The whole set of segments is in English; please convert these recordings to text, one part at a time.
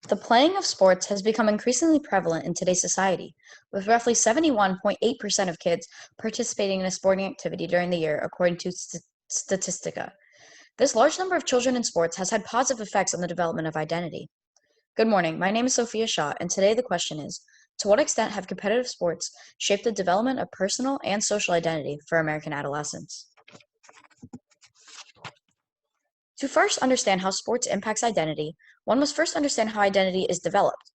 The playing of sports has become increasingly prevalent in today's society, with roughly 71.8% of kids participating in a sporting activity during the year, according to Statistica. This large number of children in sports has had positive effects on the development of identity. Good morning, my name is Sophie S, and today the question is, to what extent have competitive sports shaped the development of personal and social identity for American adolescents? To first understand how sports impacts identity, one must first understand how identity is developed.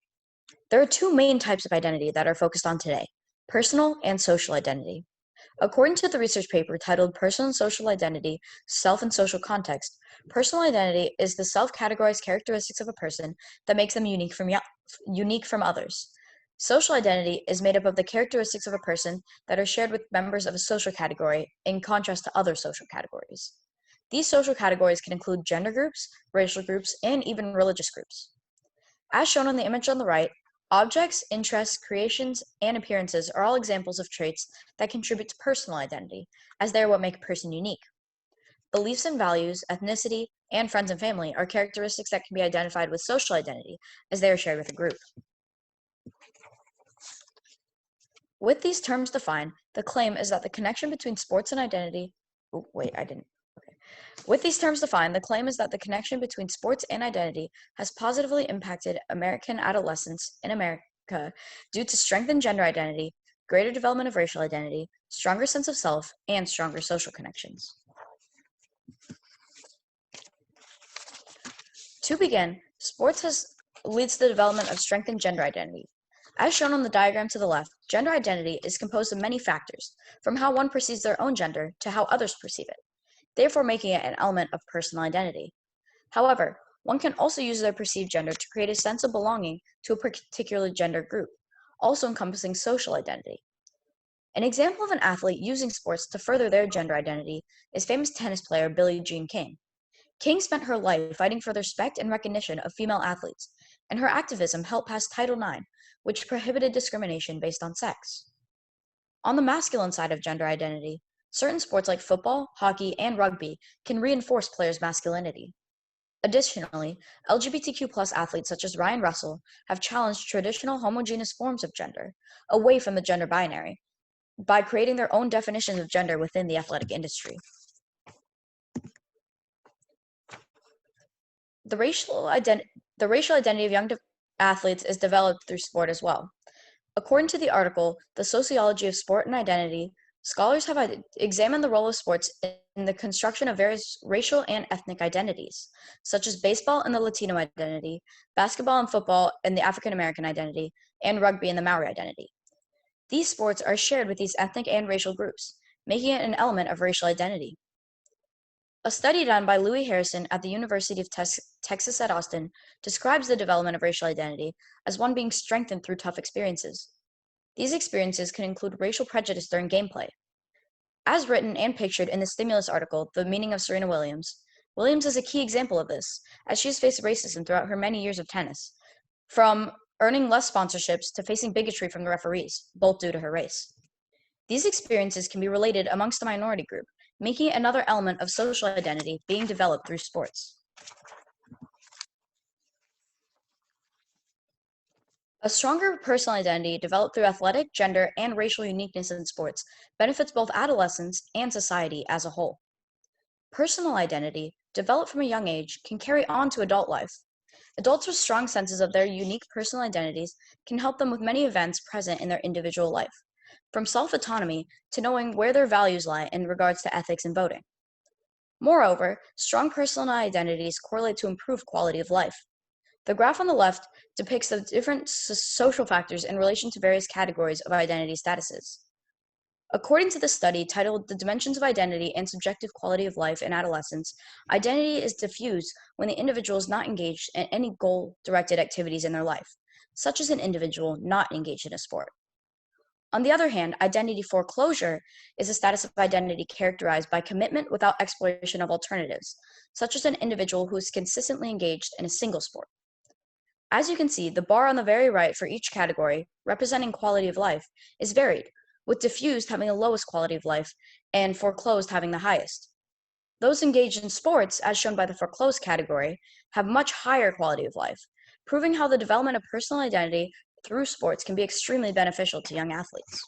There are two main types of identity that are focused on today, personal and social identity. According to the research paper titled Personal and Social Identity, Self and Social Context, personal identity is the self-categorized characteristics of a person that makes them unique from others. Social identity is made up of the characteristics of a person that are shared with members of a social category in contrast to other social categories. These social categories can include gender groups, racial groups, and even religious groups. As shown on the image on the right, objects, interests, creations, and appearances are all examples of traits that contribute to personal identity, as they are what make a person unique. Beliefs and values, ethnicity, and friends and family are characteristics that can be identified with social identity, as they are shared with a group. With these terms defined, the claim is that the connection between sports and identity. With these terms defined, the claim is that the connection between sports and identity has positively impacted American adolescents in America due to strengthened gender identity, greater development of racial identity, stronger sense of self, and stronger social connections. To begin, leads to the development of strengthened gender identity. As shown on the diagram to the left, gender identity is composed of many factors, from how one perceives their own gender to how others perceive it, therefore making it an element of personal identity. However, one can also use their perceived gender to create a sense of belonging to a particular gender group, also encompassing social identity. An example of an athlete using sports to further their gender identity is famous tennis player Billie Jean King. King spent her life fighting for the respect and recognition of female athletes, and her activism helped pass Title IX, which prohibited discrimination based on sex. On the masculine side of gender identity, certain sports like football, hockey, and rugby can reinforce players' masculinity. Additionally, LGBTQ+ athletes such as Ryan Russell have challenged traditional homogeneous forms of gender away from the gender binary by creating their own definitions of gender within the athletic industry. The racial identity of young athletes is developed through sport as well. According to the article, The Sociology of Sport and Identity, scholars have examined the role of sports in the construction of various racial and ethnic identities, such as baseball and the Latino identity, basketball and football and the African American identity, and rugby and the Maori identity. These sports are shared with these ethnic and racial groups, making it an element of racial identity. A study done by Louis Harrison at the University of Texas at Austin describes the development of racial identity as one being strengthened through tough experiences. These experiences can include racial prejudice during gameplay. As written and pictured in the Stimulus article, The Meaning of Serena Williams, Williams is a key example of this, as she has faced racism throughout her many years of tennis, from earning less sponsorships to facing bigotry from the referees, both due to her race. These experiences can be related amongst a minority group, making it another element of social identity being developed through sports. A stronger personal identity developed through athletic, gender, and racial uniqueness in sports benefits both adolescents and society as a whole. Personal identity, developed from a young age, can carry on to adult life. Adults with strong senses of their unique personal identities can help them with many events present in their individual life, from self-autonomy to knowing where their values lie in regards to ethics and voting. Moreover, strong personal identities correlate to improved quality of life. The graph on the left depicts the different social factors in relation to various categories of identity statuses. According to the study titled The Dimensions of Identity and Subjective Quality of Life in Adolescence, identity is diffused when the individual is not engaged in any goal-directed activities in their life, such as an individual not engaged in a sport. On the other hand, identity foreclosure is a status of identity characterized by commitment without exploration of alternatives, such as an individual who is consistently engaged in a single sport. As you can see, the bar on the very right for each category, representing quality of life, is varied, with diffused having the lowest quality of life and foreclosed having the highest. Those engaged in sports, as shown by the foreclosed category, have much higher quality of life, proving how the development of personal identity through sports can be extremely beneficial to young athletes.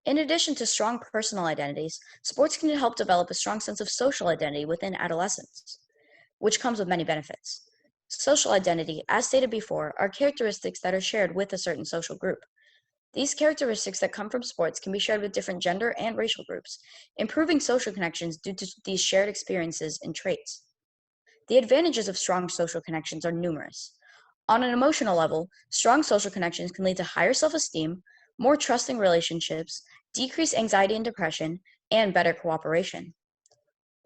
In addition to strong personal identities, sports can help develop a strong sense of social identity within adolescence, which comes with many benefits. Social identity, as stated before, are characteristics that are shared with a certain social group. These characteristics that come from sports can be shared with different gender and racial groups, improving social connections due to these shared experiences and traits. The advantages of strong social connections are numerous. On an emotional level, strong social connections can lead to higher self-esteem, more trusting relationships, decreased anxiety and depression, and better cooperation.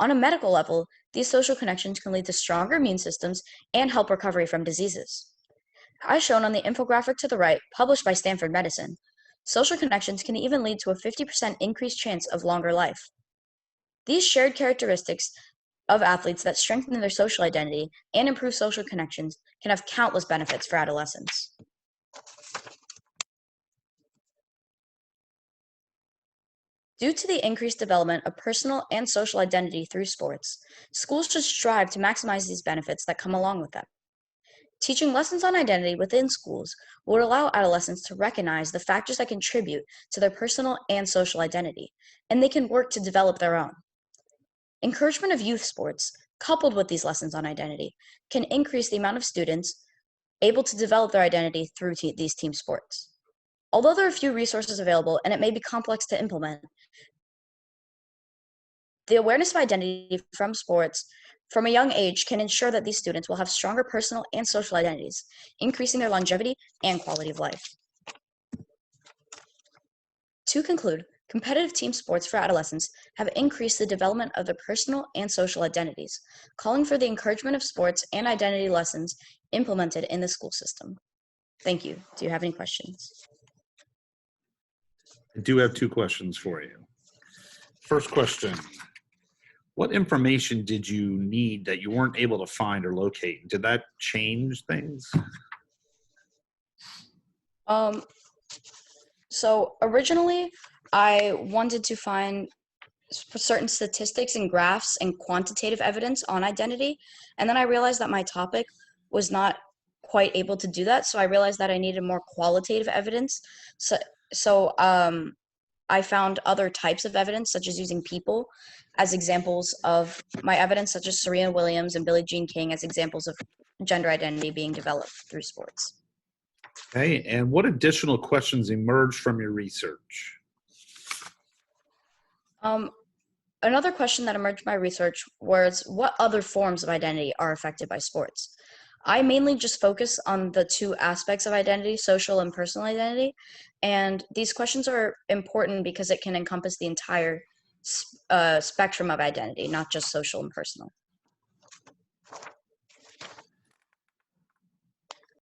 On a medical level, these social connections can lead to stronger immune systems and help recovery from diseases. As shown on the infographic to the right, published by Stanford Medicine, social connections can even lead to a 50% increased chance of longer life. These shared characteristics of athletes that strengthen their social identity and improve social connections can have countless benefits for adolescents. Due to the increased development of personal and social identity through sports, schools should strive to maximize these benefits that come along with them. Teaching lessons on identity within schools will allow adolescents to recognize the factors that contribute to their personal and social identity, and they can work to develop their own. Encouragement of youth sports, coupled with these lessons on identity, can increase the amount of students able to develop their identity through these team sports. Although there are few resources available and it may be complex to implement, the awareness of identity from sports from a young age can ensure that these students will have stronger personal and social identities, increasing their longevity and quality of life. To conclude, competitive team sports for adolescents have increased the development of their personal and social identities, calling for the encouragement of sports and identity lessons implemented in the school system. Thank you. Do you have any questions? I do have two questions for you. First question, what information did you need that you weren't able to find or locate? Did that change things? So originally, I wanted to find certain statistics and graphs and quantitative evidence on identity, and then I realized that my topic was not quite able to do that, so I realized that I needed more qualitative evidence. So I found other types of evidence, such as using people as examples of my evidence, such as Serena Williams and Billie Jean King as examples of gender identity being developed through sports. Okay, and what additional questions emerged from your research? Another question that emerged from my research was what other forms of identity are affected by sports? I mainly just focus on the two aspects of identity, social and personal identity, and these questions are important because it can encompass the entire spectrum of identity, not just social and personal.